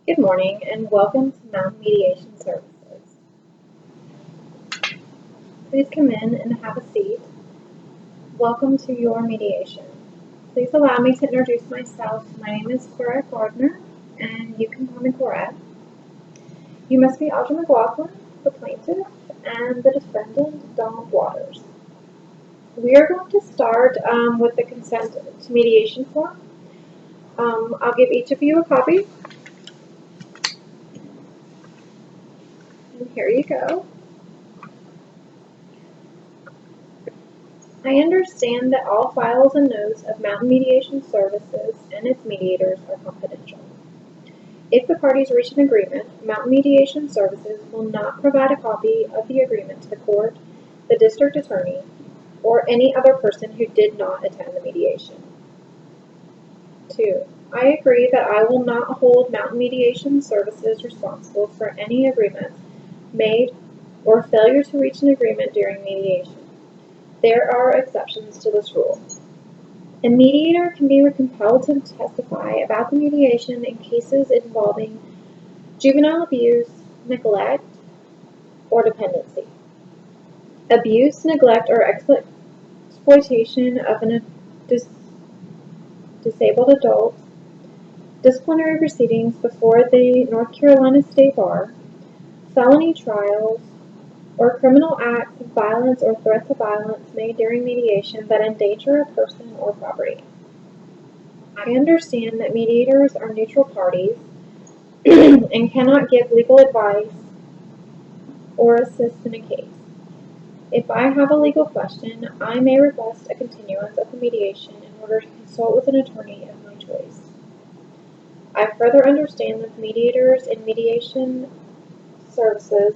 Good morning and welcome to Mountain Mediation Services. Please come in and have a seat. Welcome to your mediation. Please allow me to introduce myself. My name is Cora Gardner and you can call me Cora. You must be Audra McLaughlin, the plaintiff, and the defendant, Donald Waters. We are going to start with the consent to mediation form. I'll give each of you a copy. And here you go. I understand that all files and notes of Mountain Mediation Services and its mediators are confidential. If the parties reach an agreement, Mountain Mediation Services will not provide a copy of the agreement to the court, the district attorney, or any other person who did not attend the mediation. 2. I agree that I will not hold Mountain Mediation Services responsible for any agreements made or failure to reach an agreement during mediation. There are exceptions to this rule. A mediator can be compelled to testify about the mediation in cases involving juvenile abuse, neglect, or dependency. Abuse, neglect, or exploitation of a disabled adult, disciplinary proceedings before the North Carolina State Bar, felony trials, or criminal acts of violence or threats of violence made during mediation that endanger a person or property. I understand that mediators are neutral parties and cannot give legal advice or assist in a case. If I have a legal question, I may request a continuance of the mediation in order to consult with an attorney of my choice. I further understand that the mediators in mediation services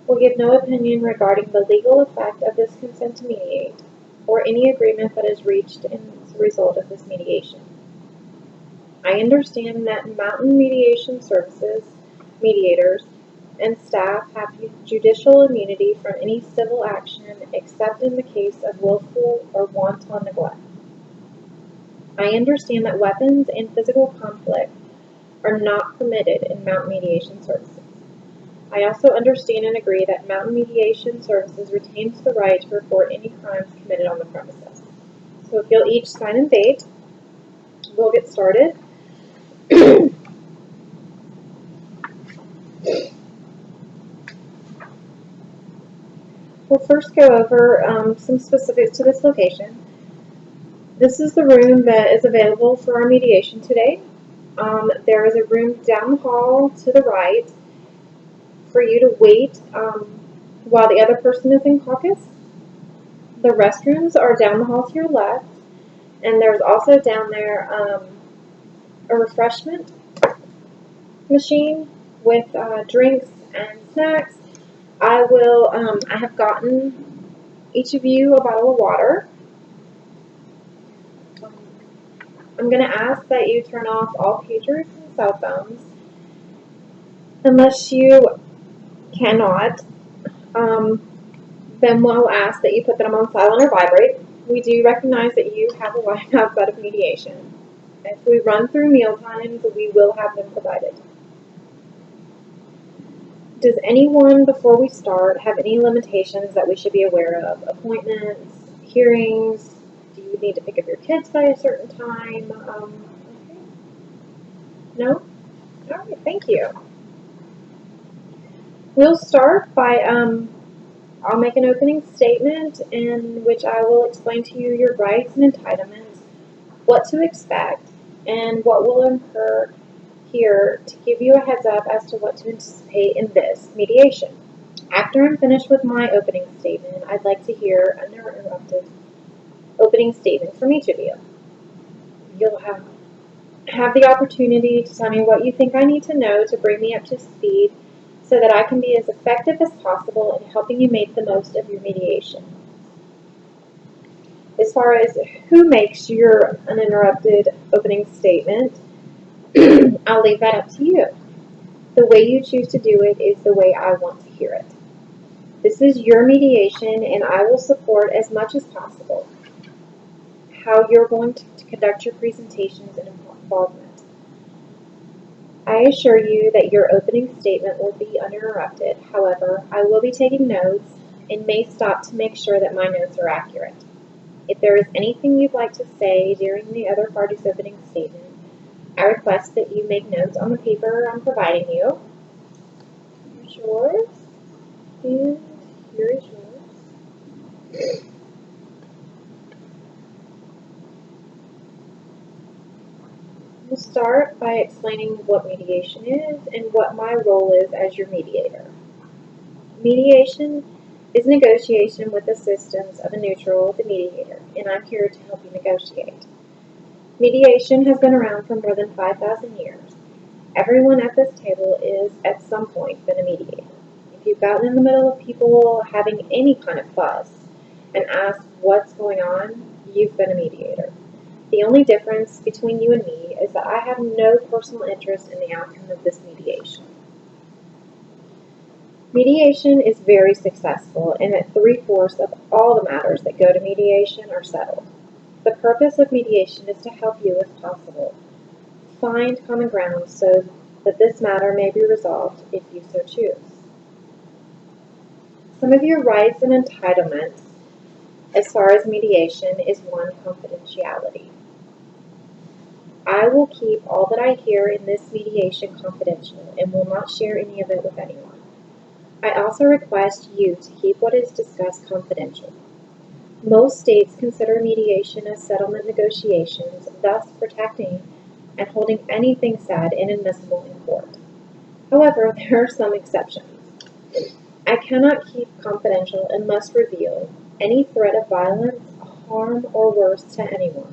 will give no opinion regarding the legal effect of this consent to mediate or any agreement that is reached as a result of this mediation. I understand that Mountain Mediation Services mediators and staff have judicial immunity from any civil action except in the case of willful or wanton neglect. I understand that weapons and physical conflict are not permitted in Mountain Mediation Services. I also understand and agree that Mountain Mediation Services retains the right to report any crimes committed on the premises. So if you'll each sign and date, we'll get started. We'll first go over some specifics to this location. This is the room that is available for our mediation today. There is a room down the hall to the right for you to wait while the other person is in caucus. The restrooms are down the hall to your left, and there's also down there a refreshment machine with drinks and snacks. I have gotten each of you a bottle of water. I'm going to ask that you turn off all pagers and cell phones. Unless you cannot, then we'll ask that you put them on silent or vibrate. We do recognize that you have a life outside of mediation. If we run through meal times, we will have them provided. Does anyone, before we start, have any limitations that we should be aware of? Appointments, hearings? Do you need to pick up your kids by a certain time? Okay. No? All right, thank you. We'll start by, I'll make an opening statement in which I will explain to you your rights and entitlements, what to expect, and what will occur here to give you a heads up as to what to anticipate in this mediation. After I'm finished with my opening statement, I'd like to hear an uninterrupted opening statement from each of you. You'll have the opportunity to tell me what you think I need to know to bring me up to speed so that I can be as effective as possible in helping you make the most of your mediation. As far as who makes your uninterrupted opening statement, I'll leave that up to you. The way you choose to do it is the way I want to hear it. This is your mediation, and I will support as much as possible how you're going to conduct your presentations and involvement. I assure you that your opening statement will be uninterrupted. However, I will be taking notes and may stop to make sure that my notes are accurate. If there is anything you'd like to say during the other party's opening statement, I request that you make notes on the paper I'm providing you. Here's yours, and here is yours. We'll start by explaining what mediation is and what my role is as your mediator. Mediation is negotiation with the assistance of a neutral, the mediator, and I'm here to help you negotiate. Mediation has been around for more than 5,000 years. Everyone at this table is, at some point, been a mediator. If you've gotten in the middle of people having any kind of fuss and asked what's going on, you've been a mediator. The only difference between you and me is that I have no personal interest in the outcome of this mediation. Mediation is very successful in that 3/4 of all the matters that go to mediation are settled. The purpose of mediation is to help you, if possible, find common ground so that this matter may be resolved if you so choose. Some of your rights and entitlements as far as mediation is one, confidentiality. I will keep all that I hear in this mediation confidential and will not share any of it with anyone. I also request you to keep what is discussed confidential. Most states consider mediation as settlement negotiations, thus protecting and holding anything said inadmissible in court. However, there are some exceptions. I cannot keep confidential and must reveal any threat of violence, harm, or worse to anyone,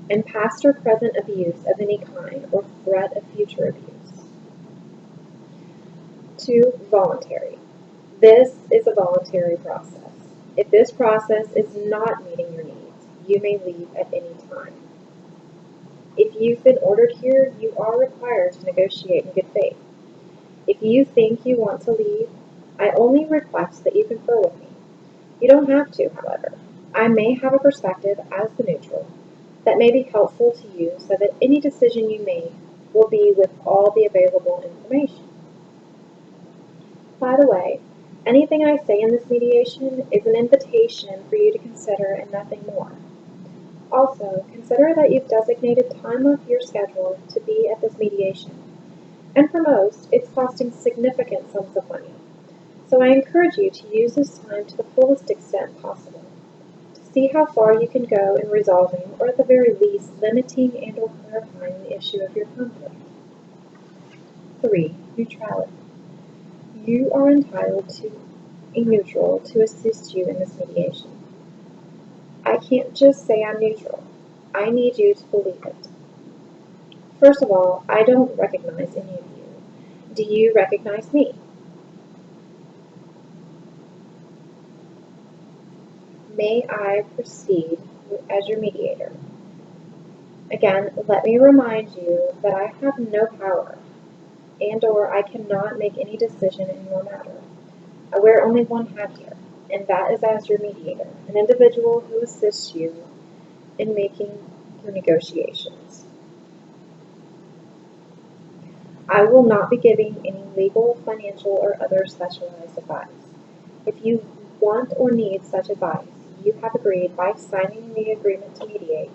and past or present abuse of any kind or threat of future abuse. 2. Voluntary. This is a voluntary process. If this process is not meeting your needs, you may leave at any time. If you've been ordered here, you are required to negotiate in good faith. If you think you want to leave, I only request that you confer with me. You don't have to, however. I may have a perspective as the neutral that may be helpful to you so that any decision you make will be with all the available information. By the way, anything I say in this mediation is an invitation for you to consider and nothing more. Also, consider that you've designated time off your schedule to be at this mediation. And for most, it's costing significant sums of money. So I encourage you to use this time to the fullest extent possible, to see how far you can go in resolving, or at the very least, limiting and or clarifying the issue of your conflict. 3. Neutrality. You are entitled to a neutral to assist you in this mediation. I can't just say I'm neutral. I need you to believe it. First of all, I don't recognize any of you. Do you recognize me? May I proceed as your mediator? Again, let me remind you that I have no power and or I cannot make any decision in your matter. I wear only one hat here, and that is as your mediator, an individual who assists you in making your negotiations. I will not be giving any legal, financial, or other specialized advice. If you want or need such advice, you have agreed by signing the agreement to mediate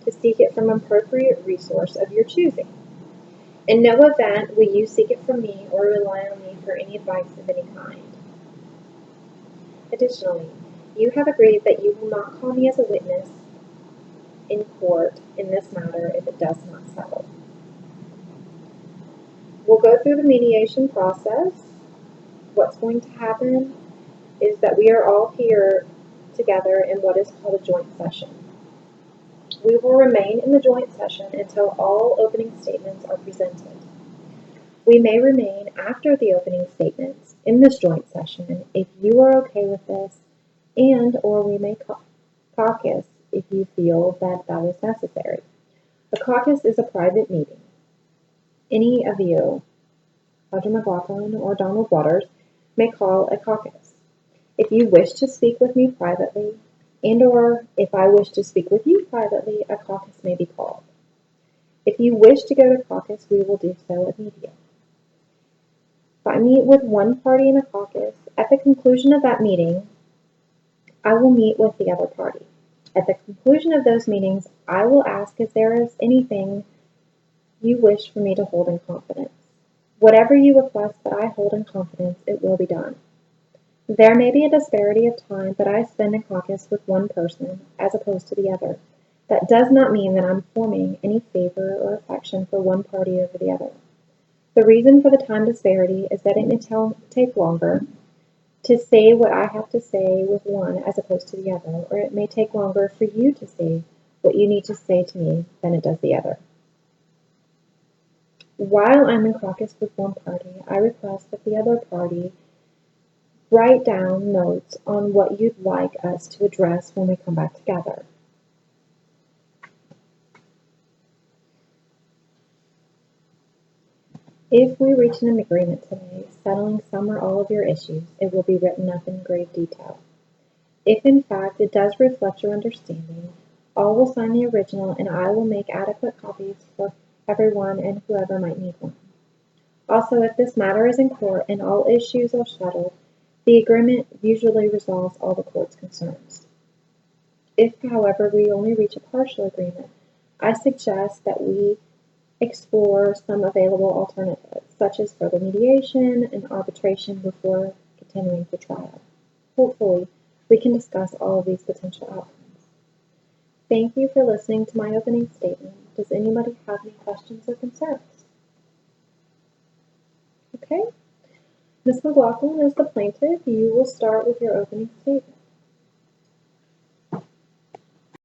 to seek it from an appropriate resource of your choosing. In no event will you seek it from me or rely on me for any advice of any kind. Additionally, you have agreed that you will not call me as a witness in court in this matter if it does not settle. We'll go through the mediation process. What's going to happen is that we are all here together in what is called a joint session. We will remain in the joint session until all opening statements are presented. We may remain after the opening statements in this joint session if you are okay with this, and or we may caucus if you feel that that is necessary. A caucus is a private meeting. Any of you, Roger McLaughlin or Donald Waters, may call a caucus. If you wish to speak with me privately, and or if I wish to speak with you privately, a caucus may be called. If you wish to go to caucus, we will do so immediately. If I meet with one party in a caucus, at the conclusion of that meeting, I will meet with the other party. At the conclusion of those meetings, I will ask if there is anything you wish for me to hold in confidence. Whatever you request that I hold in confidence, it will be done. There may be a disparity of time that I spend in caucus with one person as opposed to the other. That does not mean that I'm forming any favor or affection for one party over the other. The reason for the time disparity is that it may take longer to say what I have to say with one as opposed to the other, or it may take longer for you to say what you need to say to me than it does the other. While I'm in caucus with one party, I request that the other party write down notes on what you'd like us to address when we come back together. If we reach an agreement today, settling some or all of your issues, it will be written up in grave detail. If in fact it does reflect your understanding, all will sign the original and I will make adequate copies for everyone and whoever might need one. Also, if this matter is in court and all issues are settled, the agreement usually resolves all the court's concerns. If, however, we only reach a partial agreement, I suggest that we explore some available alternatives, such as further mediation and arbitration before continuing to trial. Hopefully, we can discuss all of these potential outcomes. Thank you for listening to my opening statement. Does anybody have any questions or concerns? Okay. Ms. McLaughlin, as the plaintiff, you will start with your opening statement.